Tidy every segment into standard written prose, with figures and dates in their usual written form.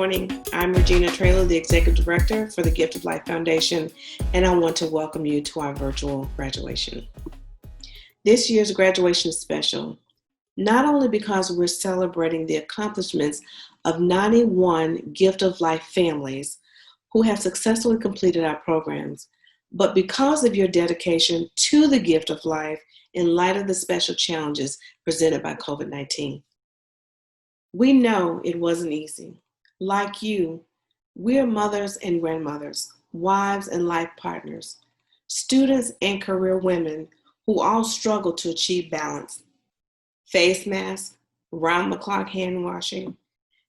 morning. I'm Regina Traylor, the Executive Director for the Gift of Life Foundation, and I want to welcome you to our virtual graduation. This year's graduation is special, not only because we're celebrating the accomplishments of 91 Gift of Life families who have successfully completed our programs, but because of your dedication to the Gift of Life in light of the special challenges presented by COVID-19. We know it wasn't easy. Like you, we're mothers and grandmothers, wives and life partners, students and career women who all struggle to achieve balance. Face masks, round-the-clock hand washing,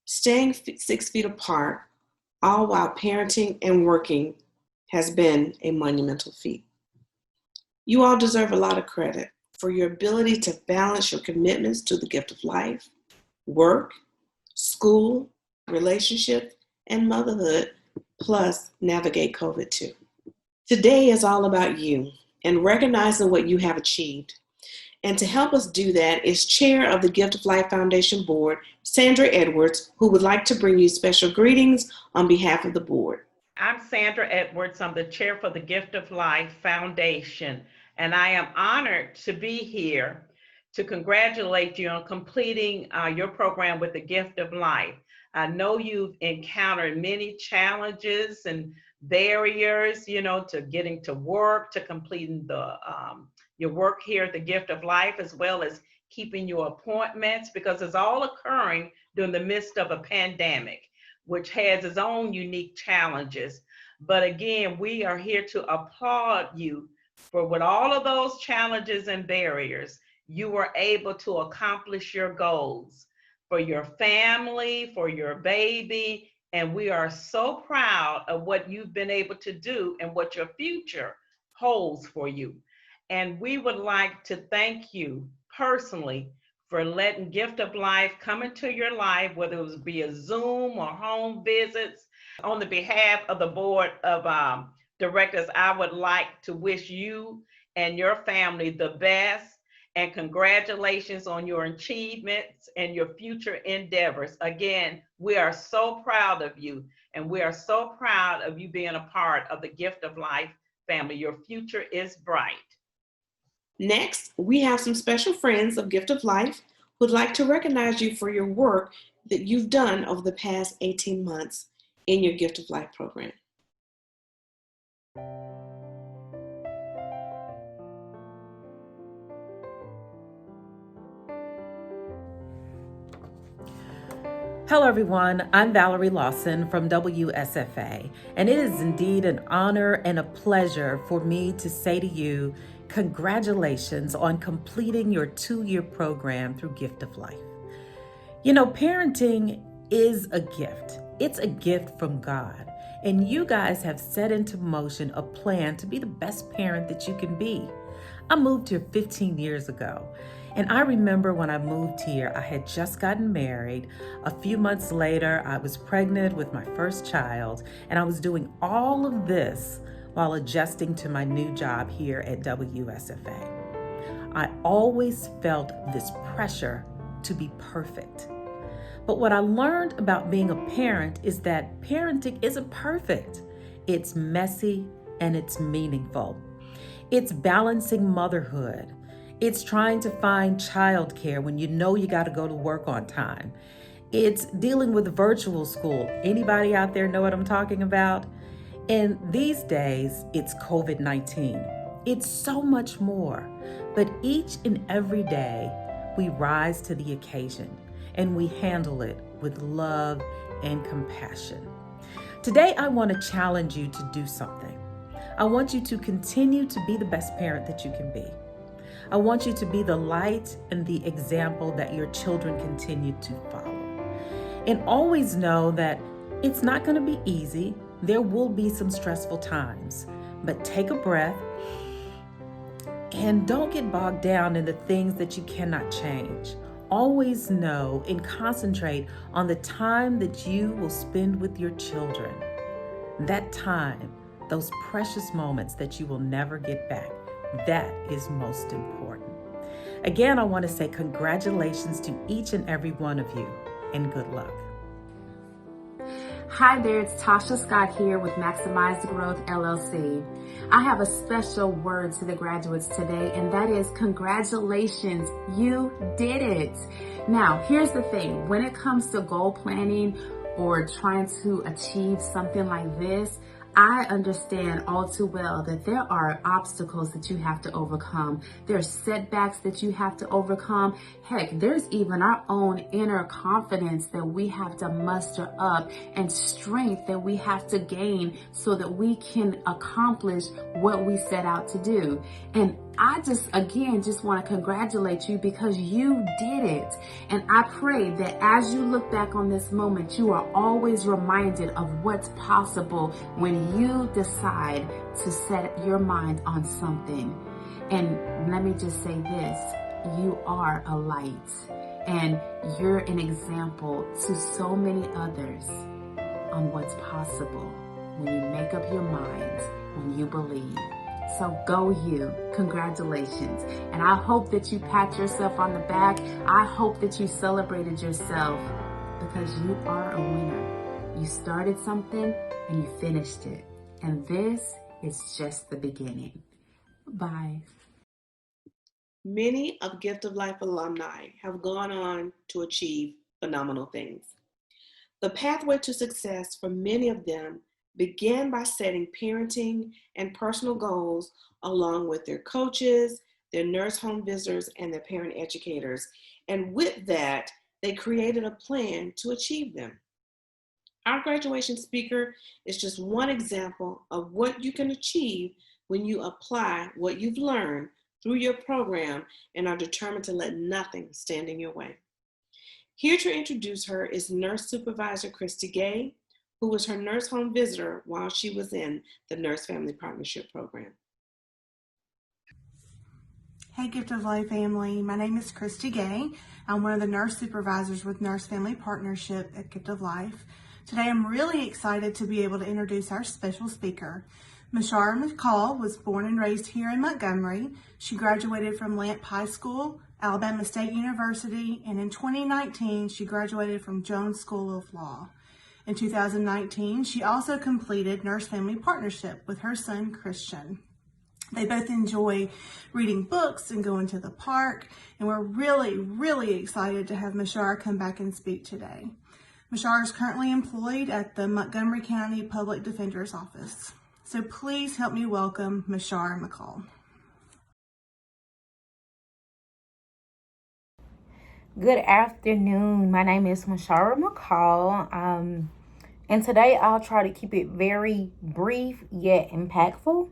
staying 6 feet apart, all while parenting and working has been a monumental feat. You all deserve a lot of credit for your ability to balance your commitments to the gift of life, work, school, relationship, and motherhood, plus navigate COVID too. Today is all about you and recognizing what you have achieved. And to help us do that is Chair of the Gift of Life Foundation Board, Sandra Edwards, who would like to bring you special greetings on behalf of the board. I'm Sandra Edwards. I'm the Chair for the Gift of Life Foundation, and I am honored to be here to congratulate you on completing your program with the Gift of Life. I know you've encountered many challenges and barriers, to getting to work, to completing your work here at the Gift of Life, as well as keeping your appointments, because it's all occurring during the midst of a pandemic, which has its own unique challenges. But again, we are here to applaud you for with all of those challenges and barriers, you were able to accomplish your goals for your family, for your baby, and we are so proud of what you've been able to do and what your future holds for you. And we would like to thank you personally for letting Gift of Life come into your life, whether it was via Zoom or home visits. On the behalf of the board of directors, I would like to wish you and your family the best, and congratulations on your achievements and your future endeavors. Again, we are so proud of you, and we are so proud of you being a part of the Gift of Life family. Your future is bright. Next, we have some special friends of Gift of Life who'd like to recognize you for your work that you've done over the past 18 months in your Gift of Life program. Hello everyone, I'm Valerie Lawson from WSFA, and it is indeed an honor and a pleasure for me to say to you, congratulations on completing your 2-year program through Gift of Life. Parenting is a gift. It's a gift from God, and you guys have set into motion a plan to be the best parent that you can be. I moved here 15 years ago. And I remember when I moved here, I had just gotten married. A few months later, I was pregnant with my first child, and I was doing all of this while adjusting to my new job here at WSFA. I always felt this pressure to be perfect. But what I learned about being a parent is that parenting isn't perfect. It's messy and it's meaningful. It's balancing motherhood. It's trying to find childcare when you know you got to go to work on time. It's dealing with virtual school. Anybody out there know what I'm talking about? And these days, it's COVID-19. It's so much more. But each and every day, we rise to the occasion and we handle it with love and compassion. Today, I want to challenge you to do something. I want you to continue to be the best parent that you can be. I want you to be the light and the example that your children continue to follow. And always know that it's not going to be easy. There will be some stressful times, but take a breath and don't get bogged down in the things that you cannot change. Always know and concentrate on the time that you will spend with your children. That time, those precious moments that you will never get back. That is most important. Again, I want to say congratulations to each and every one of you, and good luck. Hi there, it's Tasha Scott here with Maximize the Growth LLC. I have a special word to the graduates today, and that is congratulations, you did it. Now, here's the thing, when it comes to goal planning or trying to achieve something like this, I understand all too well that there are obstacles that you have to overcome. There's setbacks that you have to overcome. Heck, there's even our own inner confidence that we have to muster up and strength that we have to gain so that we can accomplish what we set out to do. And I just want to congratulate you because you did it. And I pray that as you look back on this moment, you are always reminded of what's possible when you decide to set your mind on something. And let me just say this, you are a light and you're an example to so many others on what's possible when you make up your mind, when you believe. So go you, congratulations. And I hope that you pat yourself on the back. I hope that you celebrated yourself because you are a winner. You started something and you finished it. And this is just the beginning. Bye. Many of Gift of Life alumni have gone on to achieve phenomenal things. The pathway to success for many of them began by setting parenting and personal goals along with their coaches, their nurse home visitors, and their parent educators. And with that, they created a plan to achieve them. Our graduation speaker is just one example of what you can achieve when you apply what you've learned through your program and are determined to let nothing stand in your way. Here to introduce her is Nurse Supervisor Christy Gay, who was her nurse home visitor while she was in the Nurse Family Partnership Program. Hey Gift of Life family, my name is Christy Gay. I'm one of the nurse supervisors with Nurse Family Partnership at Gift of Life. Today I'm really excited to be able to introduce our special speaker. Mashara McCall was born and raised here in Montgomery. She graduated from Lamp High School, Alabama State University, and in 2019 she graduated from Jones School of Law. In 2019, she also completed Nurse Family Partnership with her son, Christian. They both enjoy reading books and going to the park, and we're really excited to have Mashara come back and speak today. Mashara is currently employed at the Montgomery County Public Defender's Office. So please help me welcome Mashara McCall. Good afternoon. My name is Mashara McCall. And today I'll try to keep it very brief yet impactful.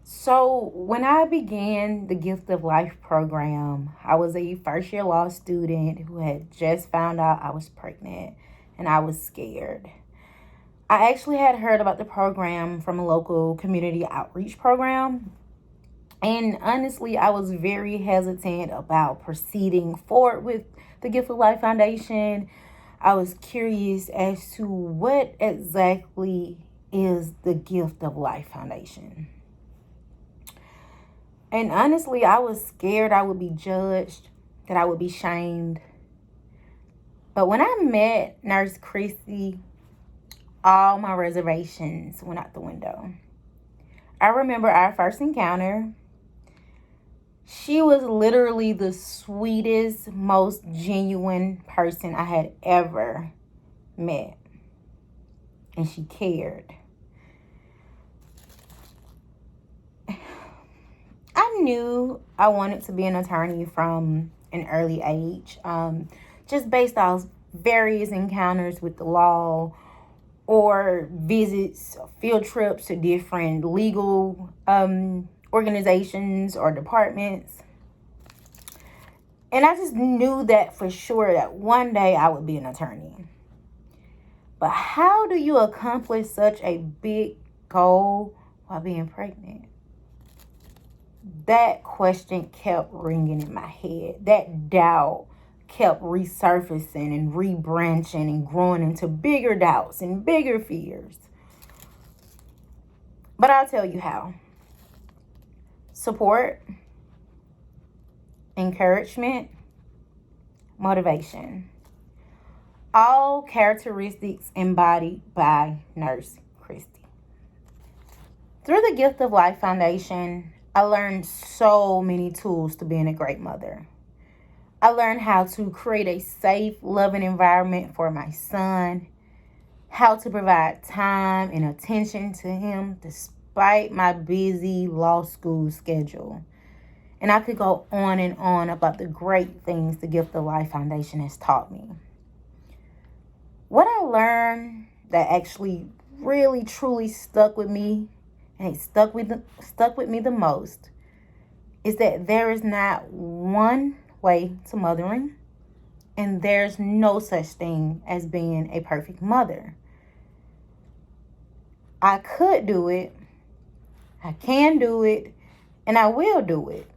So when I began the Gift of Life program, I was a first-year law student who had just found out I was pregnant and I was scared. I actually had heard about the program from a local community outreach program. And honestly, I was very hesitant about proceeding forward with the Gift of Life Foundation. I was curious as to what exactly is the Gift of Life Foundation. And honestly, I was scared I would be judged, that I would be shamed. But when I met Nurse Christy, all my reservations went out the window. I remember our first encounter. She was literally the sweetest, most genuine person I had ever met. And she cared. I knew I wanted to be an attorney from an early age, just based off various encounters with the law or visits, field trips to different legal organizations or departments. And I just knew that for sure that one day I would be an attorney. But how do you accomplish such a big goal while being pregnant? That question kept ringing in my head. That doubt kept resurfacing and rebranching and growing into bigger doubts and bigger fears. But I'll tell you how. Support, encouragement, motivation. all characteristics embodied by Nurse Christy. Through the Gift of Life Foundation, I learned so many tools to being a great mother. I learned how to create a safe, loving environment for my son, how to provide time and attention to him despite my busy law school schedule. And I could go on and on about the great things the Gift of Life Foundation has taught me. What I learned that actually really truly stuck with me, and it stuck with me the most, is that there is not one way to mothering, and there's no such thing as being a perfect mother. I could do it, I can do it, and I will do it.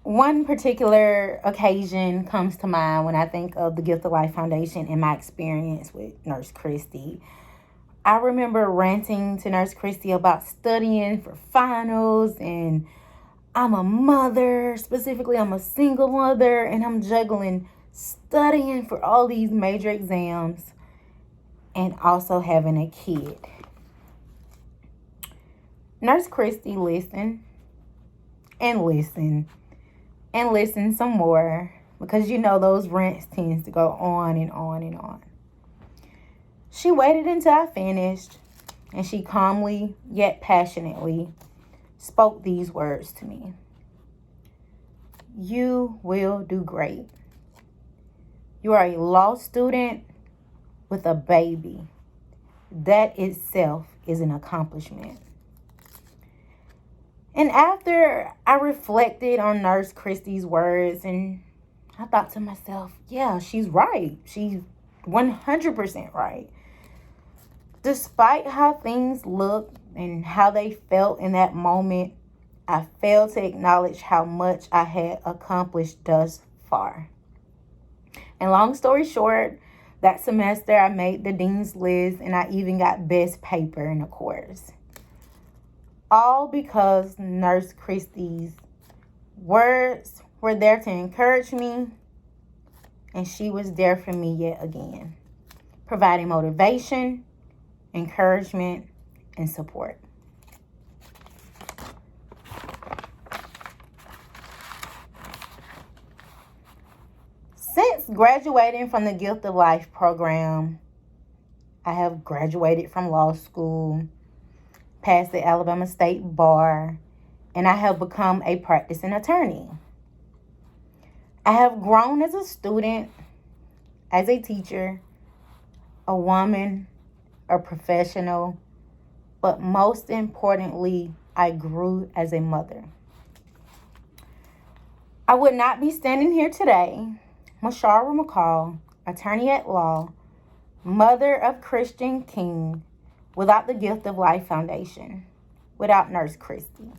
One particular occasion comes to mind when I think of the Gift of Life Foundation and my experience with Nurse Christy. I remember ranting to Nurse Christy about studying for finals, and I'm a mother, specifically I'm a single mother, and I'm juggling studying for all these major exams and also having a kid. Nurse Christy listened and listened and listen some more, because you know those rants tends to go on and on and on. She waited until I finished, and she calmly yet passionately spoke these words to me. You will do great. You are a law student with a baby. That itself is an accomplishment. And after I reflected on Nurse Christy's words, and I thought to myself, yeah, she's right. She's 100% right. Despite how things looked and how they felt in that moment, I failed to acknowledge how much I had accomplished thus far. And long story short, that semester I made the dean's list, and I even got best paper in the course. All because Nurse Christy's words were there to encourage me, and she was there for me yet again, providing motivation, encouragement, and support. Since graduating from the Gift of Life program, I have graduated from law school, passed the Alabama State Bar, and I have become a practicing attorney. I have grown as a student, as a teacher, a woman, a professional, but most importantly, I grew as a mother. I would not be standing here today, Mashara McCall, attorney at law, mother of Christian King, without the Gift of Life Foundation, without Nurse Christy.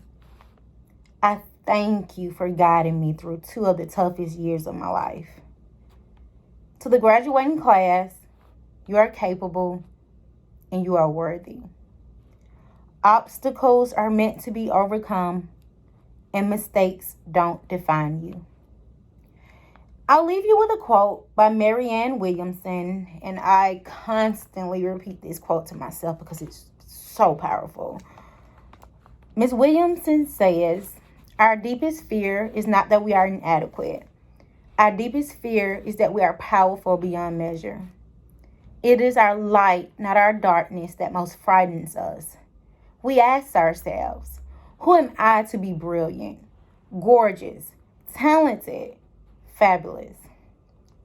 I thank you for guiding me through two of the toughest years of my life. To the graduating class, you are capable and you are worthy. Obstacles are meant to be overcome, and mistakes don't define you. I'll leave you with a quote by Marianne Williamson, and I constantly repeat this quote to myself because it's so powerful. Ms. Williamson says, "Our deepest fear is not that we are inadequate. Our deepest fear is that we are powerful beyond measure. It is our light, not our darkness, that most frightens us. We ask ourselves, who am I to be brilliant, gorgeous, talented, fabulous?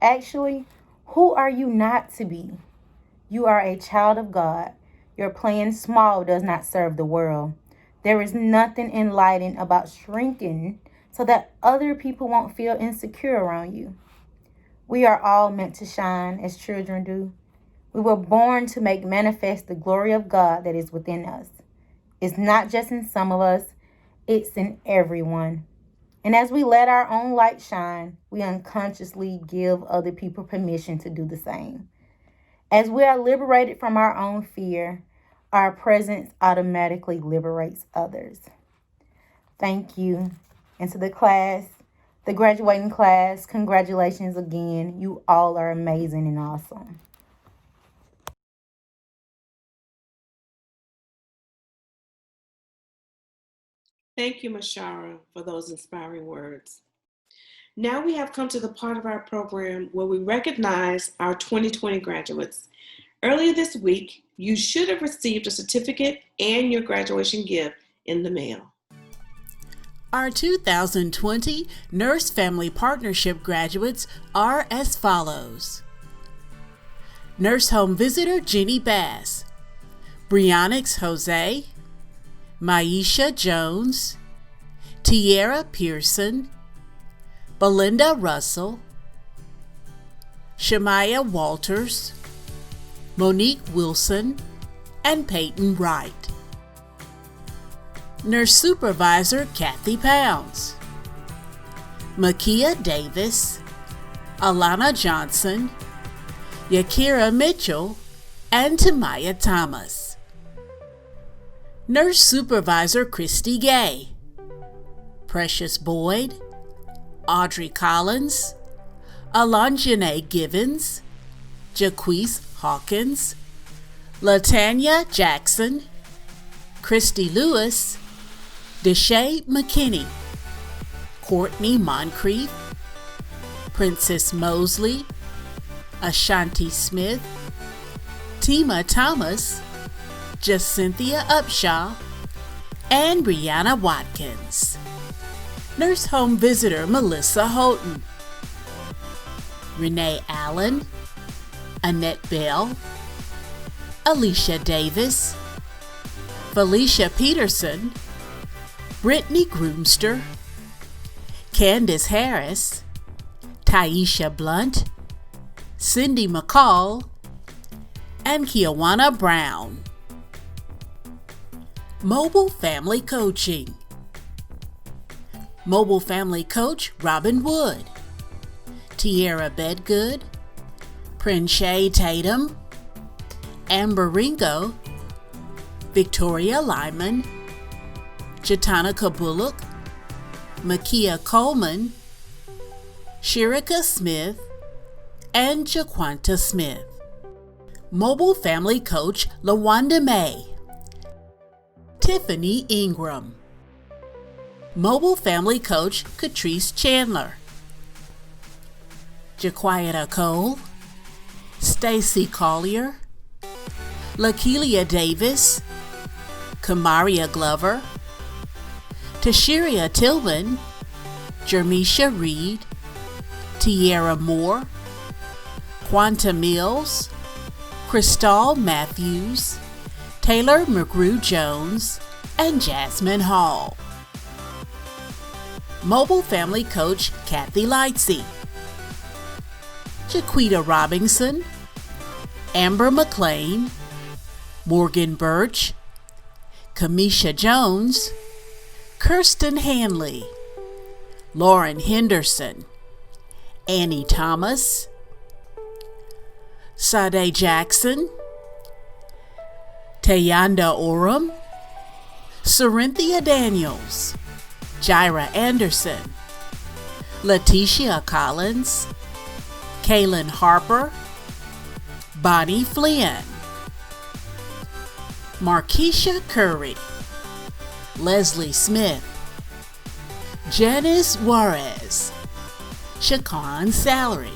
Actually, who are you not to be? You are a child of God. Your playing small does not serve the world. There is nothing enlightening about shrinking so that other people won't feel insecure around you. We are all meant to shine as children do. We were born to make manifest the glory of God that is within us. It's not just in some of us, it's in everyone. And as we let our own light shine, we unconsciously give other people permission to do the same. As we are liberated from our own fear, our presence automatically liberates others." Thank you. And to the class, The graduating class, congratulations again. You all are amazing and awesome. Thank you, Mashara, for those inspiring words. Now we have come to the part of our program where we recognize our 2020 graduates. Earlier this week, you should have received a certificate and your graduation gift in the mail. Our 2020 Nurse Family Partnership graduates are as follows. Nurse Home Visitor Jenny Bass, Brianix Jose, Maisha Jones, Tierra Pearson, Belinda Russell, Shemaya Walters, Monique Wilson, and Peyton Wright. Nurse Supervisor Kathy Pounds, Makia Davis, Alana Johnson, Yakira Mitchell, and Tamaya Thomas. Nurse Supervisor Christy Gay, Precious Boyd, Audrey Collins, Alonjanae Givens, Jaquise Hawkins, Latanya Jackson, Christy Lewis, Deshae McKinney, Courtney Moncrief, Princess Mosley, Ashanti Smith, Tima Thomas, Jacynthia Upshaw, and Brianna Watkins. Nurse Home Visitor Melissa Houghton, Renee Allen, Annette Bell, Alicia Davis, Felicia Peterson, Brittany Groomster, Candace Harris, Taisha Blunt, Cindy McCall, and Kiawana Brown. Mobile Family Coaching. Mobile Family Coach Robin Wood, Tierra Bedgood, Prince Tatum, Amber Ringo, Victoria Lyman, Jatanica Bullock, Makia Coleman, Shirika Smith, and Jaquanta Smith. Mobile Family Coach LaWanda May, Tiffany Ingram. Mobile Family Coach Catrice Chandler, Jaquieta Cole, Stacy Collier, Lakeelia Davis, Kamaria Glover, Tashiria Tillman, Jermisha Reed, Tierra Moore, Quanta Mills, Crystal Matthews, Taylor McGrew Jones, and Jasmine Hall. Mobile Family Coach Kathy Lightsey, Jaquita Robinson, Amber McLean, Morgan Birch, Kamisha Jones, Kirsten Hanley, Lauren Henderson, Annie Thomas, Sade Jackson, Tayanda Oram, Corinthia Daniels, Jaira Anderson, Letitia Collins, Kaylin Harper, Bonnie Flynn, Markeisha Curry, Leslie Smith, Janice Juarez, Shaquan Salary,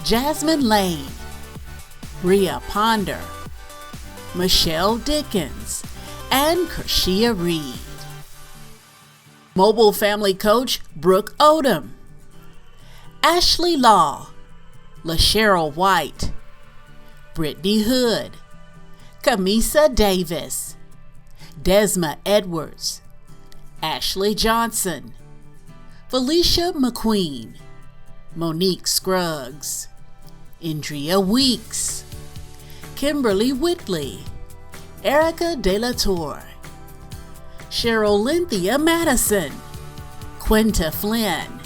Jasmine Lane, Bria Ponder, Michelle Dickens, and Kershia Reed. Mobile Family Coach Brooke Odom, Ashley Law, LaCheryl White, Brittany Hood, Kamisa Davis, Desma Edwards, Ashley Johnson, Felicia McQueen, Monique Scruggs, Indria Weeks, Kimberly Whitley, Erica De La Torre, Cheryl Lynthia Madison, Quinta Flynn,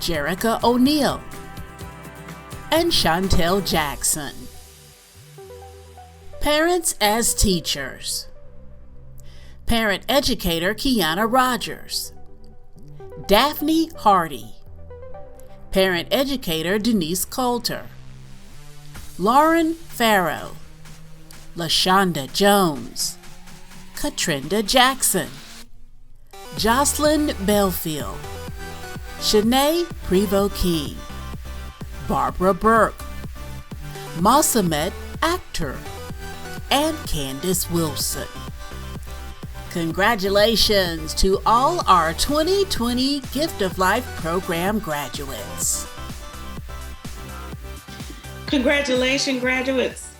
Jerica O'Neill, and Chantel Jackson. Parents as Teachers. Parent Educator Kiana Rogers, Daphne Hardy, Parent Educator Denise Coulter, Lauren Farrow, LaShonda Jones, Katrinda Jackson, Jocelyn Belfield, Shanae Prevost-Key, Barbara Burke, Masamet Akhter, and Candace Wilson. Congratulations to all our 2020 Gift of Life program graduates. Congratulations, graduates.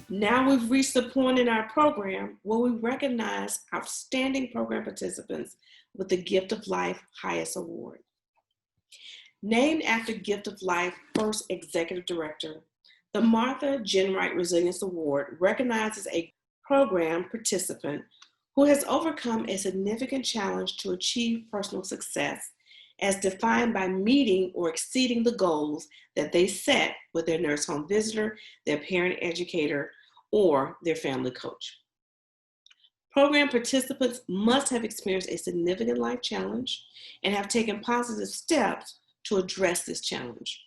Now we've reached the point in our program where we recognize outstanding program participants with the Gift of Life Highest Award. Named after Gift of Life first executive director, the Martha Jenright Resilience Award recognizes a program participant who has overcome a significant challenge to achieve personal success as defined by meeting or exceeding the goals that they set with their nurse home visitor, their parent educator, or their family coach. Program participants must have experienced a significant life challenge and have taken positive steps to address this challenge.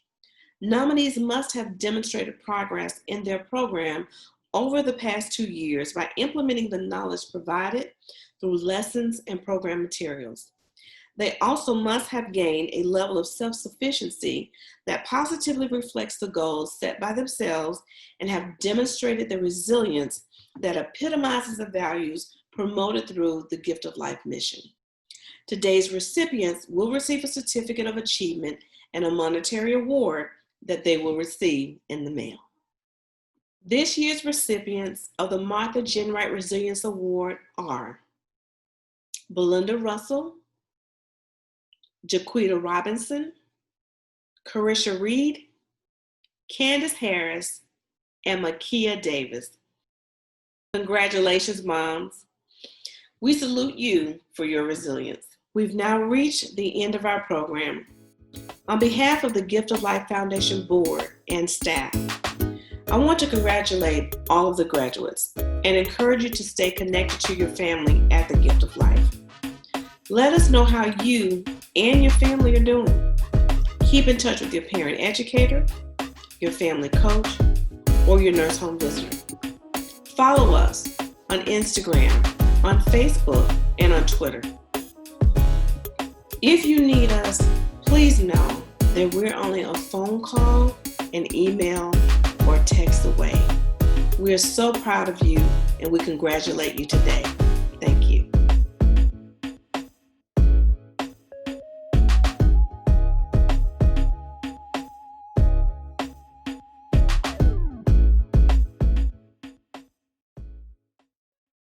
Nominees must have demonstrated progress in their program over the past 2 years by implementing the knowledge provided through lessons and program materials. They also must have gained a level of self-sufficiency that positively reflects the goals set by themselves and have demonstrated the resilience that epitomizes the values promoted through the Gift of Life mission. Today's recipients will receive a certificate of achievement and a monetary award that they will receive in the mail. This year's recipients of the Martha Jenright Resilience Award are Belinda Russell, Jaquita Robinson, Carisha Reed, Candace Harris, and Makia Davis. Congratulations, moms. We salute you for your resilience. We've now reached the end of our program. On behalf of the Gift of Life Foundation Board and staff, I want to congratulate all of the graduates and encourage you to stay connected to your family at the Gift of Life. Let us know how you and your family are doing. Keep in touch with your parent educator, your family coach, or your nurse home visitor. Follow us on Instagram, on Facebook, and on Twitter. If you need us, please know that we're only a phone call, an email, or text away. We are so proud of you and we congratulate you today.